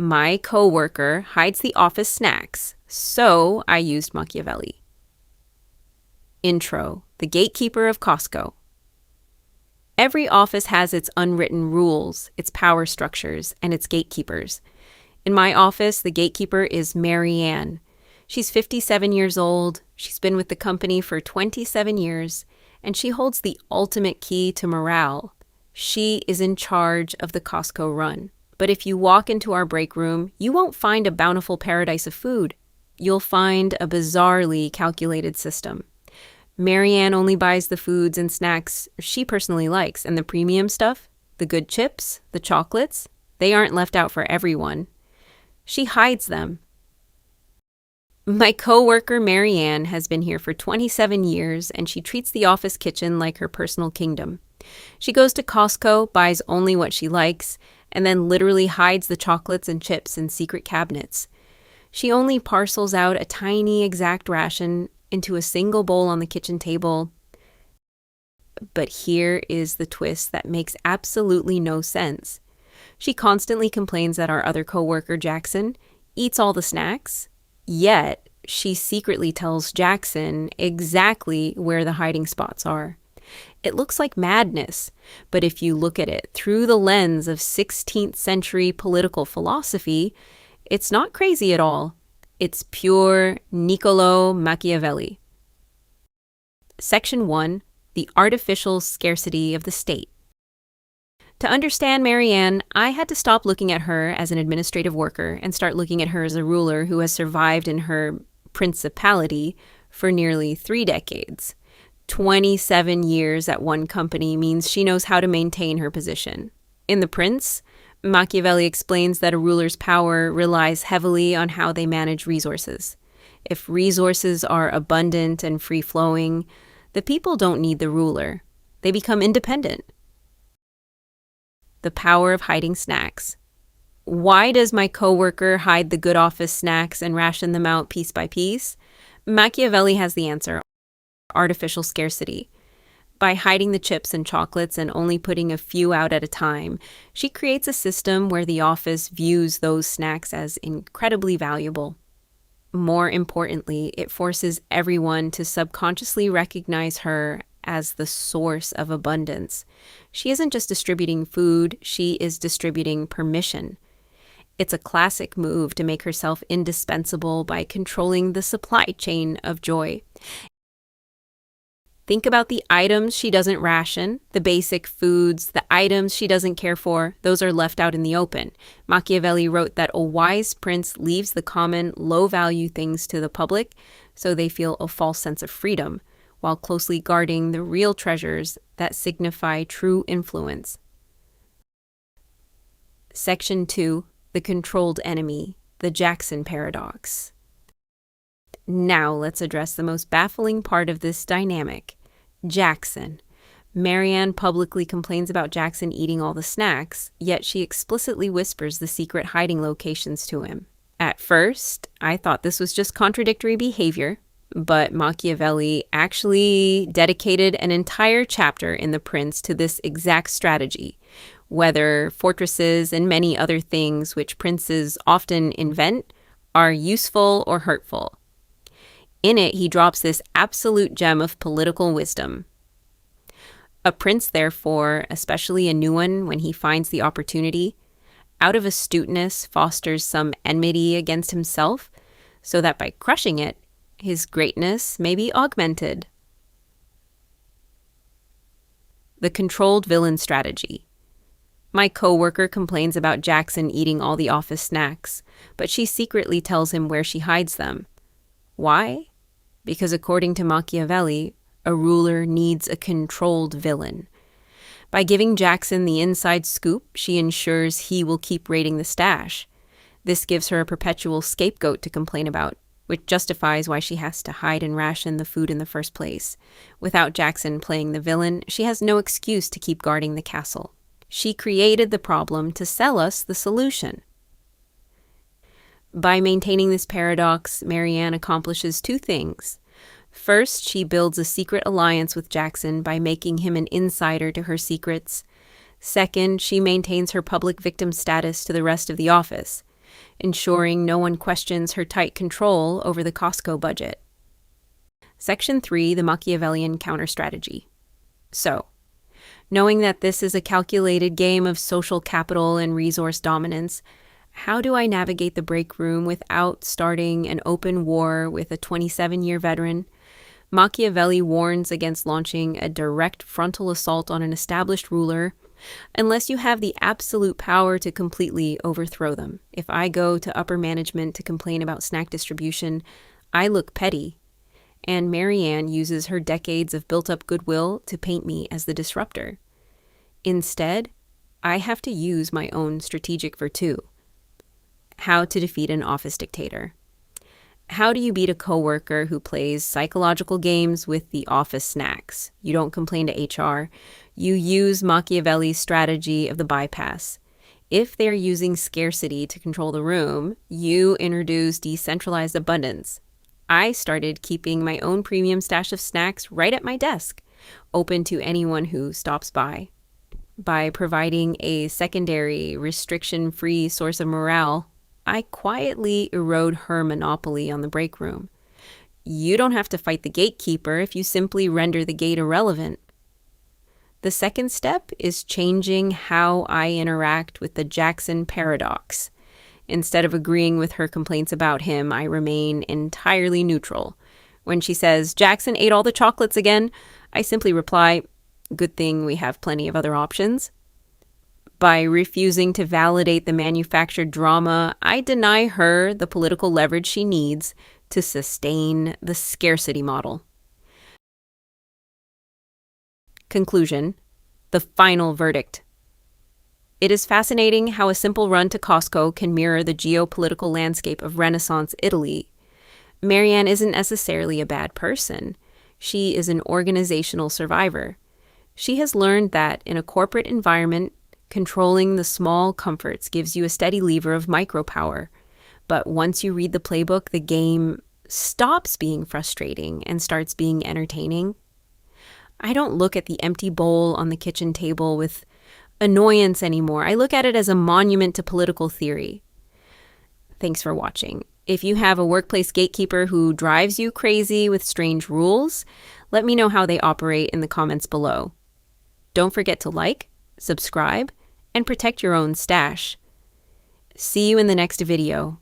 My coworker hides the office snacks, so I used Machiavelli. Intro: The Gatekeeper of Costco. Every office has its unwritten rules, its power structures, and its gatekeepers. In my office, the gatekeeper is Mary Ann. She's 57 years old, she's been with the company for 27 years, and she holds the ultimate key to morale. She is in charge of the Costco run. But if you walk into our break room, you won't find a bountiful paradise of food. You'll find a bizarrely calculated system. Mary Ann only buys the foods and snacks she personally likes, and the premium stuff, the good chips, the chocolates, they aren't left out for everyone. She hides them. My coworker Mary Ann has been here for 27 years, and she treats the office kitchen like her personal kingdom. She goes to Costco, buys only what she likes, and then literally hides the chocolates and chips in secret cabinets. She only parcels out a tiny exact ration into a single bowl on the kitchen table. But here is the twist that makes absolutely no sense. She constantly complains that our other coworker, Jackson, eats all the snacks, yet she secretly tells Jackson exactly where the hiding spots are. It looks like madness, but if you look at it through the lens of 16th century political philosophy, it's not crazy at all. It's pure Niccolò Machiavelli. Section 1. The Artificial Scarcity of the State. To understand Mary Ann, I had to stop looking at her as an administrative worker and start looking at her as a ruler who has survived in her principality for nearly 3 decades. 27 years at one company means she knows how to maintain her position. In The Prince, Machiavelli explains that a ruler's power relies heavily on how they manage resources. If resources are abundant and free-flowing, the people don't need the ruler. They become independent. The power of hiding snacks. Why does my coworker hide the good office snacks and ration them out piece by piece? Machiavelli has the answer: artificial scarcity. By hiding the chips and chocolates and only putting a few out at a time, she creates a system where the office views those snacks as incredibly valuable. More importantly, it forces everyone to subconsciously recognize her as the source of abundance. She isn't just distributing food, she is distributing permission. It's a classic move to make herself indispensable by controlling the supply chain of joy. Think about the items she doesn't ration, the basic foods, the items she doesn't care for, those are left out in the open. Machiavelli wrote that a wise prince leaves the common, low-value things to the public so they feel a false sense of freedom, while closely guarding the real treasures that signify true influence. Section 2. The Controlled Enemy, the Jackson Paradox. Now let's address the most baffling part of this dynamic. Jackson. Mary Ann publicly complains about Jackson eating all the snacks, yet she explicitly whispers the secret hiding locations to him. At first, I thought this was just contradictory behavior, but Machiavelli actually dedicated an entire chapter in The Prince to this exact strategy, whether fortresses and many other things which princes often invent are useful or hurtful. In it, he drops this absolute gem of political wisdom. A prince, therefore, especially a new one when he finds the opportunity, out of astuteness fosters some enmity against himself, so that by crushing it, his greatness may be augmented. The controlled villain strategy. My coworker complains about Jackson eating all the office snacks, but she secretly tells him where she hides them. Why? Because according to Machiavelli, a ruler needs a controlled villain. By giving Jackson the inside scoop, she ensures he will keep raiding the stash. This gives her a perpetual scapegoat to complain about, which justifies why she has to hide and ration the food in the first place. Without Jackson playing the villain, she has no excuse to keep guarding the castle. She created the problem to sell us the solution. By maintaining this paradox, Mary Ann accomplishes 2 things. First, she builds a secret alliance with Jackson by making him an insider to her secrets. Second, she maintains her public victim status to the rest of the office. ensuring no one questions her tight control over the Costco budget. Section 3, the Machiavellian counter-strategy. So, knowing that this is a calculated game of social capital and resource dominance, how do I navigate the break room without starting an open war with a 27-year veteran? Machiavelli warns against launching a direct frontal assault on an established ruler unless you have the absolute power to completely overthrow them. If I go to upper management to complain about snack distribution, I look petty. And Marianne uses her decades of built-up goodwill to paint me as the disruptor. Instead, I have to use my own strategic virtue. How to defeat an office dictator. How do you beat a coworker who plays psychological games with the office snacks? You don't complain to HR. You use Machiavelli's strategy of the bypass. If they're using scarcity to control the room, you introduce decentralized abundance. I started keeping my own premium stash of snacks right at my desk, open to anyone who stops by. By providing a secondary, restriction-free source of morale, I quietly erode her monopoly on the break room. You don't have to fight the gatekeeper if you simply render the gate irrelevant. The second step is changing how I interact with the Jackson paradox. Instead of agreeing with her complaints about him, I remain entirely neutral. When she says, "Jackson ate all the chocolates again," I simply reply, "Good thing we have plenty of other options." By refusing to validate the manufactured drama, I deny her the political leverage she needs to sustain the scarcity model. Conclusion. The final verdict. It is fascinating how a simple run to Costco can mirror the geopolitical landscape of Renaissance Italy. Marianne isn't necessarily a bad person. She is an organizational survivor. She has learned that in a corporate environment, controlling the small comforts gives you a steady lever of micropower. But once you read the playbook, the game stops being frustrating and starts being entertaining. I don't look at the empty bowl on the kitchen table with annoyance anymore. I look at it as a monument to political theory. Thanks for watching. If you have a workplace gatekeeper who drives you crazy with strange rules, let me know how they operate in the comments below. Don't forget to like, subscribe, and protect your own stash. See you in the next video.